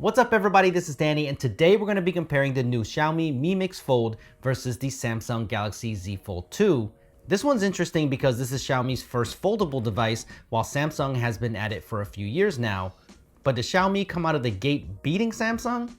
What's up everybody, this is Danny, and today we're going to be comparing the new Xiaomi Mi Mix Fold versus the Samsung Galaxy Z Fold 2. This one's interesting because this is Xiaomi's first foldable device, while Samsung has been at it for a few years now. But does Xiaomi come out of the gate beating Samsung?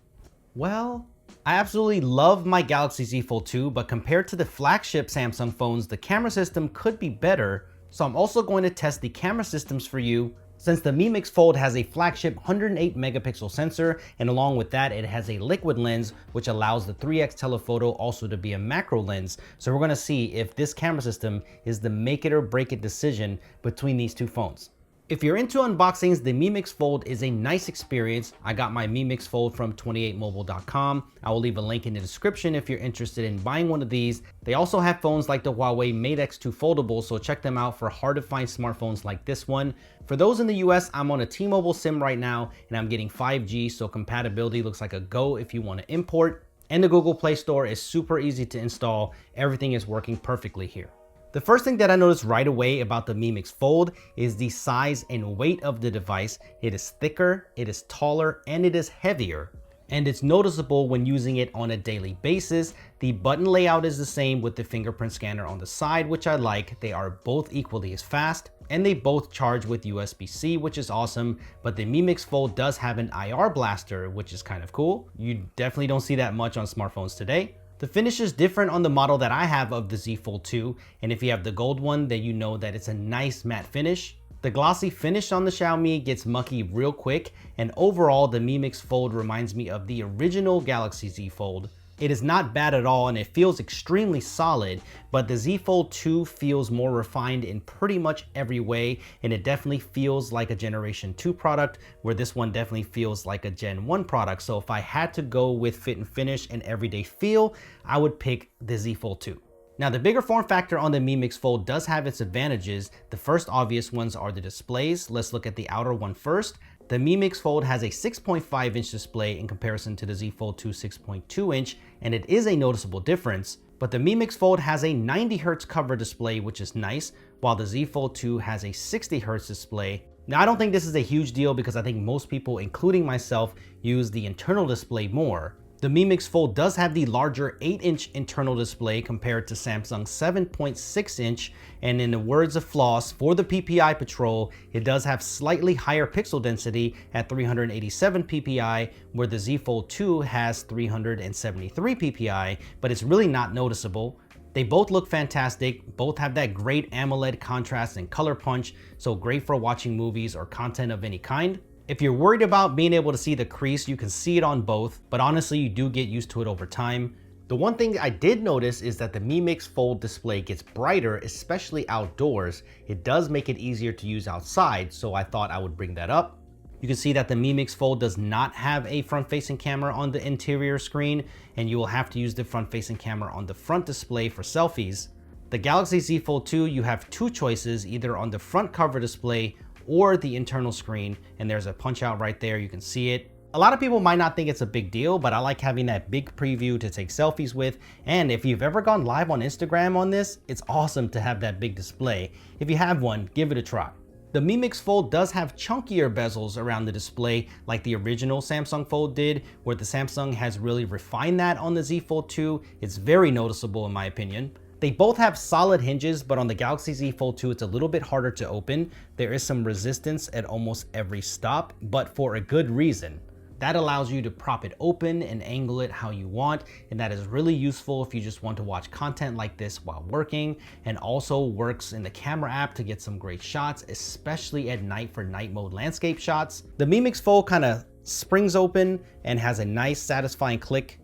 Well, I absolutely love my Galaxy Z Fold 2, but compared to the flagship Samsung phones, the camera system could be better. So I'm also going to test the camera systems for you, since the Mi Mix Fold has a flagship 108 megapixel sensor, and along with that, it has a liquid lens, which allows the 3x telephoto also to be a macro lens. So we're gonna see if this camera system is the make it or break it decision between these two phones. If you're into unboxings, the Mi Mix Fold is a nice experience. I got my Mi Mix Fold from 28mobile.com. I will leave a link in the description if you're interested in buying one of these. They also have phones like the Huawei Mate X2 Foldable, so check them out for hard to find smartphones like this one. For those in the US, I'm on a T-Mobile SIM right now, and I'm getting 5G, so compatibility looks like a go if you want to import. And the Google Play Store is super easy to install. Everything is working perfectly here. The first thing that I noticed right away about the Mi Mix Fold is the size and weight of the device. It is thicker, it is taller, and it is heavier. And it's noticeable when using it on a daily basis. The button layout is the same with the fingerprint scanner on the side, which I like. They are both equally as fast, and they both charge with USB-C, which is awesome. But the Mi Mix Fold does have an IR blaster, which is kind of cool. You definitely don't see that much on smartphones today. The finish is different on the model that I have of the Z Fold 2, and if you have the gold one, then you know that it's a nice matte finish. The glossy finish on the Xiaomi gets mucky real quick, and overall the Mi Mix Fold reminds me of the original Galaxy Z Fold. It is not bad at all and it feels extremely solid, but the Z Fold 2 feels more refined in pretty much every way, and it definitely feels like a Generation 2 product, where this one definitely feels like a Gen 1 product. So if I had to go with fit and finish and everyday feel, I would pick the Z Fold 2. Now, the bigger form factor on the Mi Mix Fold does have its advantages. The first obvious ones are the displays. Let's look at the outer one first. The Mi Mix Fold has a 6.5 inch display in comparison to the Z Fold 2 6.2 inch, and it is a noticeable difference. But the Mi Mix Fold has a 90 Hz cover display, which is nice, while the Z Fold 2 has a 60 Hz display. Now, I don't think this is a huge deal because I think most people, including myself, use the internal display more. The Mi Mix Fold does have the larger 8-inch internal display compared to Samsung's 7.6 inch, and in the words of Floss, for the PPI patrol, it does have slightly higher pixel density at 387 PPI, where the Z Fold 2 has 373 PPI, but it's really not noticeable. They both look fantastic, both have that great AMOLED contrast and color punch, so great for watching movies or content of any kind. If you're worried about being able to see the crease, you can see it on both, but honestly, you do get used to it over time. The one thing I did notice is that the Mi Mix Fold display gets brighter, especially outdoors. It does make it easier to use outside, so I thought I would bring that up. You can see that the Mi Mix Fold does not have a front-facing camera on the interior screen, and you will have to use the front-facing camera on the front display for selfies. The Galaxy Z Fold 2, you have two choices, either on the front cover display or the internal screen, and there's a punch out right there, you can see it. A lot of people might not think it's a big deal, but I like having that big preview to take selfies with, and if you've ever gone live on Instagram on this, it's awesome to have that big display. If you have one, give it a try. The Mi Mix Fold does have chunkier bezels around the display like the original Samsung Fold did, where the Samsung has really refined that on the Z Fold 2. It's very noticeable in my opinion. They both have solid hinges, but on the Galaxy Z Fold 2, it's a little bit harder to open. There is some resistance at almost every stop, but for a good reason. That allows you to prop it open and angle it how you want, and that is really useful if you just want to watch content like this while working, and also works in the camera app to get some great shots, especially at night for night mode landscape shots. The Mi Mix Fold kind of springs open and has a nice satisfying click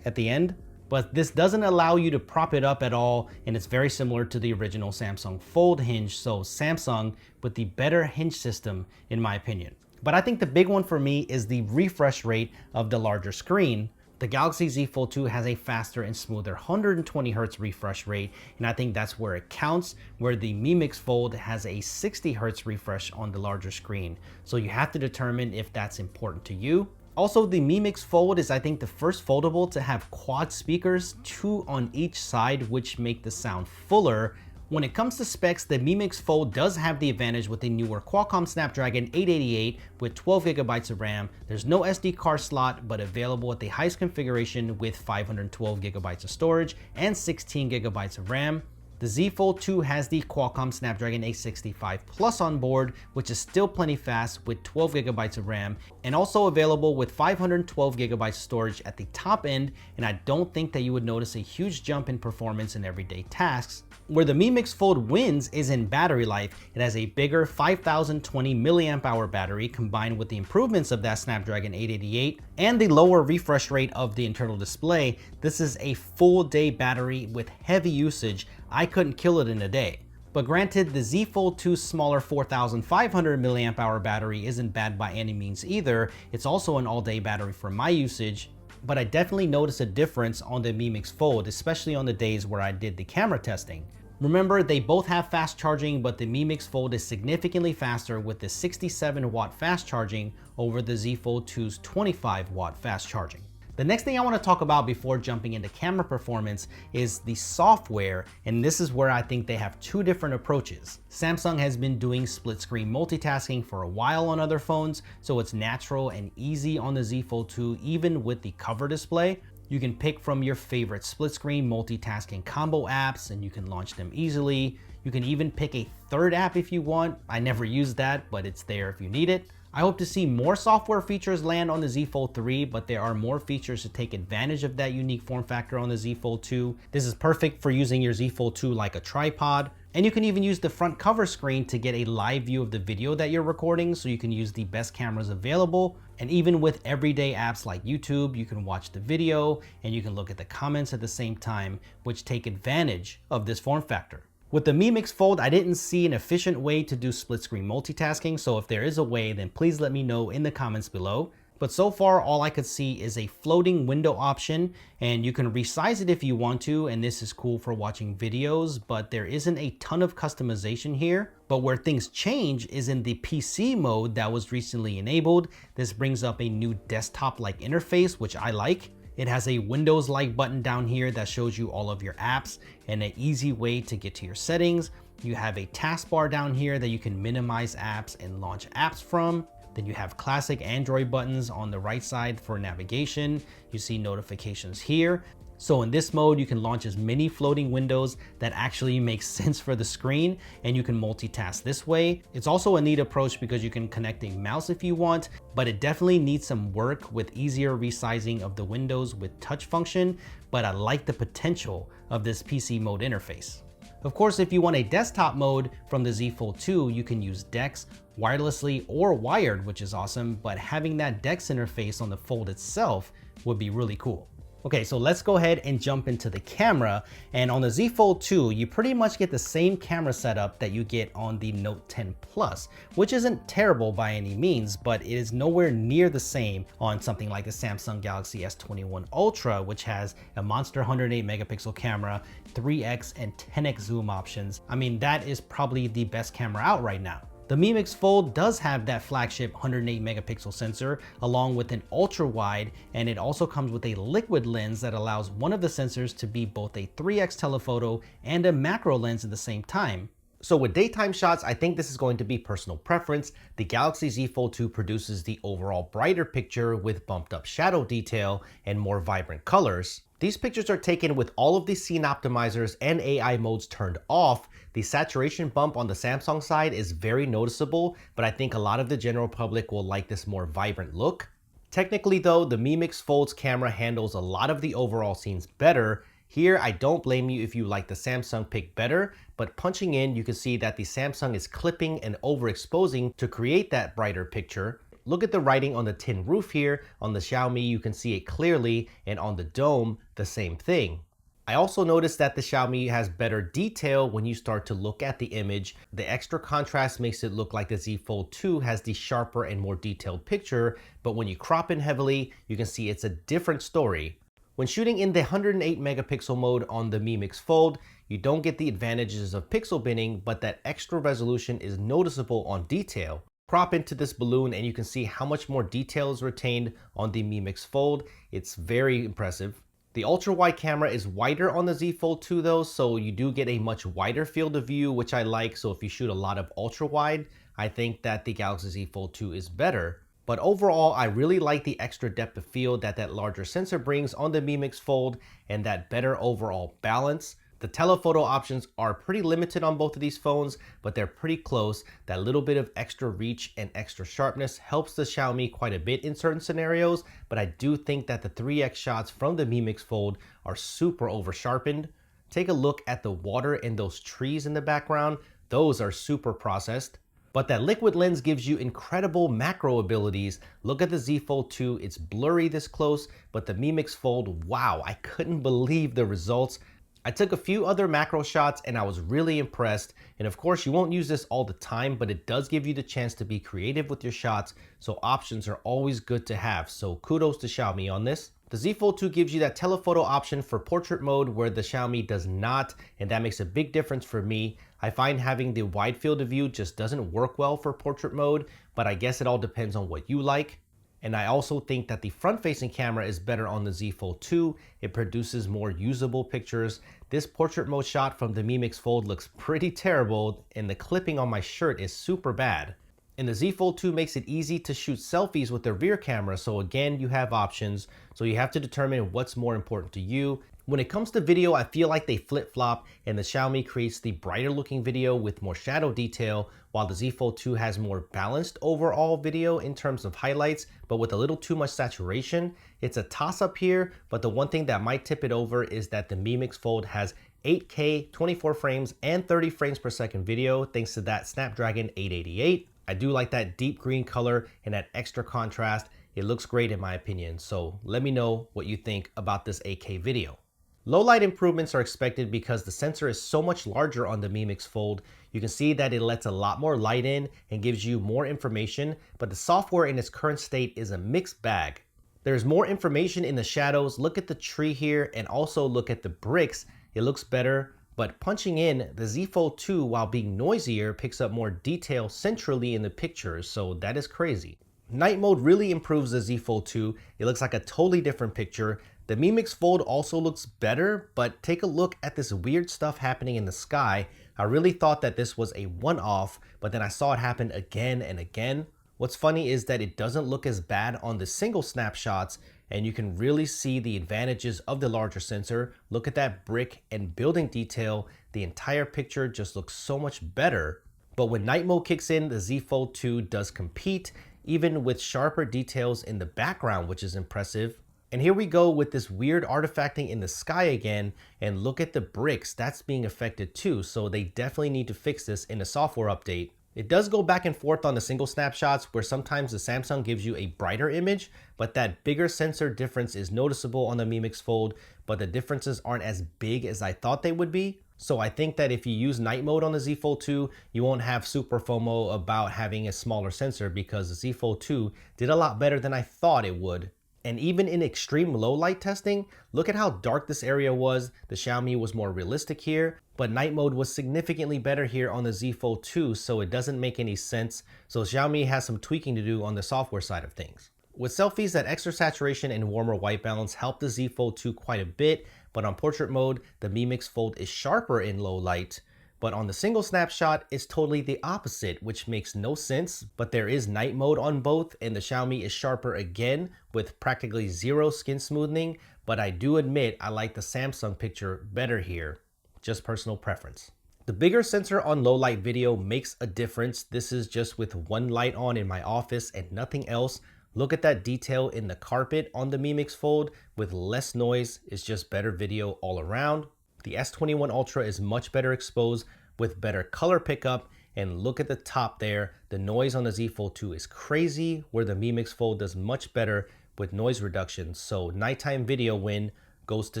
at the end, but this doesn't allow you to prop it up at all, and it's very similar to the original Samsung Fold hinge, so Samsung with the better hinge system in my opinion. But I think the big one for me is the refresh rate of the larger screen. The Galaxy Z Fold 2 has a faster and smoother 120 Hz refresh rate, and I think that's where it counts, where the Mi Mix Fold has a 60 Hz refresh on the larger screen. So you have to determine if that's important to you. Also, the Mi Mix Fold is, I think, the first foldable to have quad speakers, 2 on each side, which make the sound fuller, When it comes to specs, the Mi Mix Fold does have the advantage with a newer Qualcomm Snapdragon 888 with 12GB of RAM. There's no SD card slot, but available at the highest configuration with 512GB of storage and 16GB of RAM. The Z Fold 2 has the Qualcomm Snapdragon 865 Plus on board, which is still plenty fast with 12GB of RAM, and also available with 512GB of storage at the top end, and I don't think that you would notice a huge jump in performance in everyday tasks. Where the Mi Mix Fold wins is in battery life. It has a bigger 5020 mAh battery combined with the improvements of that Snapdragon 888 and the lower refresh rate of the internal display. This is a full day battery with heavy usage. I couldn't kill it in a day. But granted, the Z Fold 2's smaller 4500 mAh battery isn't bad by any means either. It's also an all-day battery for my usage, but I definitely noticed a difference on the Mi Mix Fold, especially on the days where I did the camera testing. Remember, they both have fast charging, but the Mi Mix Fold is significantly faster with the 67-watt fast charging over the Z Fold 2's 25-watt fast charging. The next thing I want to talk about before jumping into camera performance is the software, and this is where I think they have two different approaches. Samsung has been doing split screen multitasking for a while on other phones, so it's natural and easy on the Z Fold 2 even with the cover display. You can pick from your favorite split screen multitasking combo apps and you can launch them easily. You can even pick a third app if you want. I never use that, but it's there if you need it. I hope to see more software features land on the Z Fold 3, but there are more features to take advantage of that unique form factor on the Z Fold 2. This is perfect for using your Z Fold 2 like a tripod. And you can even use the front cover screen to get a live view of the video that you're recording, so you can use the best cameras available. And even with everyday apps like YouTube, you can watch the video and you can look at the comments at the same time, which take advantage of this form factor. With the Mi Mix Fold, I didn't see an efficient way to do split screen multitasking, so if there is a way, then please let me know in the comments below. But so far, all I could see is a floating window option, and you can resize it if you want to, and this is cool for watching videos, but there isn't a ton of customization here. But where things change is in the PC mode that was recently enabled. This brings up a new desktop-like interface, which I like. It has a Windows-like button down here that shows you all of your apps and an easy way to get to your settings. You have a taskbar down here that you can minimize apps and launch apps from. Then you have classic Android buttons on the right side for navigation. You see notifications here. So in this mode, you can launch as many floating windows that actually make sense for the screen, and you can multitask this way. It's also a neat approach because you can connect a mouse if you want, but it definitely needs some work with easier resizing of the windows with touch function, but I like the potential of this PC mode interface. Of course, if you want a desktop mode from the Z Fold 2, you can use DeX wirelessly or wired, which is awesome, but having that DeX interface on the Fold itself would be really cool. Okay, so let's go ahead and jump into the camera. And on the Z Fold 2, you pretty much get the same camera setup that you get on the Note 10 Plus, which isn't terrible by any means, but it is nowhere near the same on something like the Samsung Galaxy S21 Ultra, which has a monster 108 megapixel camera, 3x and 10x zoom options. I mean, that is probably the best camera out right now. The Mi Mix Fold does have that flagship 108 megapixel sensor along with an ultra wide, and it also comes with a liquid lens that allows one of the sensors to be both a 3x telephoto and a macro lens at the same time. So with daytime shots, I think this is going to be personal preference. The Galaxy Z Fold 2 produces the overall brighter picture with bumped up shadow detail and more vibrant colors. These pictures are taken with all of the scene optimizers and AI modes turned off. The saturation bump on the Samsung side is very noticeable, but I think a lot of the general public will like this more vibrant look. Technically though, the Mi Mix Fold's camera handles a lot of the overall scenes better. Here, I don't blame you if you like the Samsung pick better, but punching in, you can see that the Samsung is clipping and overexposing to create that brighter picture. Look at the writing on the tin roof here. On the Xiaomi, you can see it clearly, and on the dome, the same thing. I also noticed that the Xiaomi has better detail when you start to look at the image. The extra contrast makes it look like the Z Fold 2 has the sharper and more detailed picture, but when you crop in heavily, you can see it's a different story. When shooting in the 108 megapixel mode on the Mi Mix Fold, you don't get the advantages of pixel binning, but that extra resolution is noticeable on detail. Crop into this balloon and you can see how much more detail is retained on the Mi Mix Fold. It's very impressive. The ultra wide camera is wider on the Z Fold 2 though, so you do get a much wider field of view, which I like. So if you shoot a lot of ultra wide, I think that the Galaxy Z Fold 2 is better. But overall, I really like the extra depth of field that larger sensor brings on the Mi Mix Fold and that better overall balance. The telephoto options are pretty limited on both of these phones, but they're pretty close. That little bit of extra reach and extra sharpness helps the Xiaomi quite a bit in certain scenarios, but I do think that the 3x shots from the Mi Mix Fold are super over sharpened. Take a look at the water and those trees in the background. Those are super processed. But that liquid lens gives you incredible macro abilities. Look at the Z Fold 2, it's blurry this close, but the Mi Mix Fold, wow, I couldn't believe the results. I took a few other macro shots and I was really impressed. And of course, you won't use this all the time, but it does give you the chance to be creative with your shots. So options are always good to have. So kudos to Xiaomi on this. The Z Fold 2 gives you that telephoto option for portrait mode where the Xiaomi does not, and that makes a big difference for me. I find having the wide field of view just doesn't work well for portrait mode, but I guess it all depends on what you like. And I also think that the front-facing camera is better on the Z Fold 2. It produces more usable pictures. This portrait mode shot from the Mi Mix Fold looks pretty terrible, and the clipping on my shirt is super bad. And the Z Fold 2 makes it easy to shoot selfies with the rear camera, so again, you have options. So you have to determine what's more important to you. When it comes to video, I feel like they flip-flop, and the Xiaomi creates the brighter looking video with more shadow detail, while the Z Fold 2 has more balanced overall video in terms of highlights, but with a little too much saturation. It's a toss-up here, but the one thing that might tip it over is that the Mi Mix Fold has 8K, 24 frames, and 30 frames per second video, thanks to that Snapdragon 888. I do like that deep green color and that extra contrast. It looks great in my opinion, so let me know what you think about this 8K video. Low light improvements are expected because the sensor is so much larger on the Mi Mix Fold. You can see that it lets a lot more light in and gives you more information, but the software in its current state is a mixed bag. There's more information in the shadows. Look at the tree here and also look at the bricks. It looks better, but punching in, the Z Fold 2, while being noisier, picks up more detail centrally in the pictures, so that is crazy. Night mode really improves the Z Fold 2. It looks like a totally different picture. The Mi Mix Fold also looks better, but take a look at this weird stuff happening in the sky. I really thought that this was a one-off, but then I saw it happen again and again. What's funny is that it doesn't look as bad on the single snapshots, and you can really see the advantages of the larger sensor. Look at that brick and building detail. The entire picture just looks so much better. But when night mode kicks in, the Z Fold 2 does compete, even with sharper details in the background, which is impressive. And here we go with this weird artifacting in the sky again, and look at the bricks, that's being affected too, so they definitely need to fix this in a software update. It does go back and forth on the single snapshots where sometimes the Samsung gives you a brighter image, but that bigger sensor difference is noticeable on the Mi Mix Fold, but the differences aren't as big as I thought they would be. So I think that if you use night mode on the Z Fold 2, you won't have super FOMO about having a smaller sensor because the Z Fold 2 did a lot better than I thought it would. And even in extreme low light testing, look at how dark this area was. The Xiaomi was more realistic here, but night mode was significantly better here on the Z Fold 2, so it doesn't make any sense. So Xiaomi has some tweaking to do on the software side of things. With selfies, that extra saturation and warmer white balance helped the Z Fold 2 quite a bit, but on portrait mode, the Mi Mix Fold is sharper in low light. But on the single snapshot, it's totally the opposite, which makes no sense, but there is night mode on both, and the Xiaomi is sharper again with practically zero skin smoothing, but I do admit I like the Samsung picture better here, just personal preference. The bigger sensor on low light video makes a difference. This is just with one light on in my office and nothing else. Look at that detail in the carpet on the Mi Mix Fold with less noise. It's just better video all around. The S21 Ultra is much better exposed with better color pickup, and look at the top there. The noise on the Z Fold 2 is crazy, where the Mi Mix Fold does much better with noise reduction. So nighttime video win goes to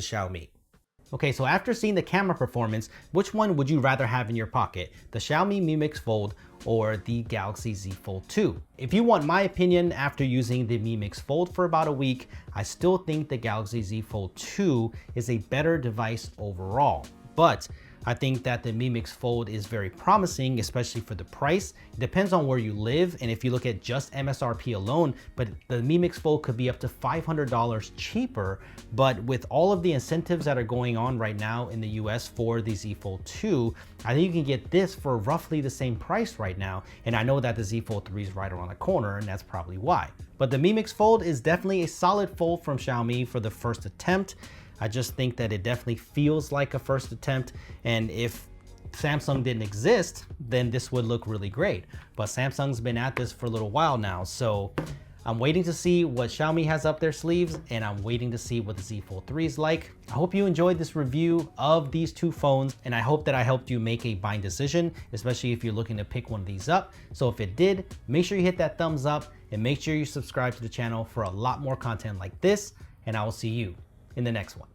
Xiaomi. Okay, so after seeing the camera performance, which one would you rather have in your pocket? The Xiaomi Mi Mix Fold or the Galaxy Z Fold 2? If you want my opinion after using the Mi Mix Fold for about a week, I still think the Galaxy Z Fold 2 is a better device overall. But I think that the Mi Mix Fold is very promising, especially for the price. It depends on where you live, and if you look at just MSRP alone, but the Mi Mix Fold could be up to $500 cheaper. But with all of the incentives that are going on right now in the US for the Z Fold 2, I think you can get this for roughly the same price right now. And I know that the Z Fold 3 is right around the corner, and that's probably why. But the Mi Mix Fold is definitely a solid fold from Xiaomi for the first attempt. I just think that it definitely feels like a first attempt, and if Samsung didn't exist, then this would look really great. But Samsung's been at this for a little while now, so I'm waiting to see what Xiaomi has up their sleeves, and I'm waiting to see what the Z Fold 3 is like. I hope you enjoyed this review of these two phones, and I hope that I helped you make a buying decision, especially if you're looking to pick one of these up. So if it did, make sure you hit that thumbs up, and make sure you subscribe to the channel for a lot more content like this, and I will see you in the next one.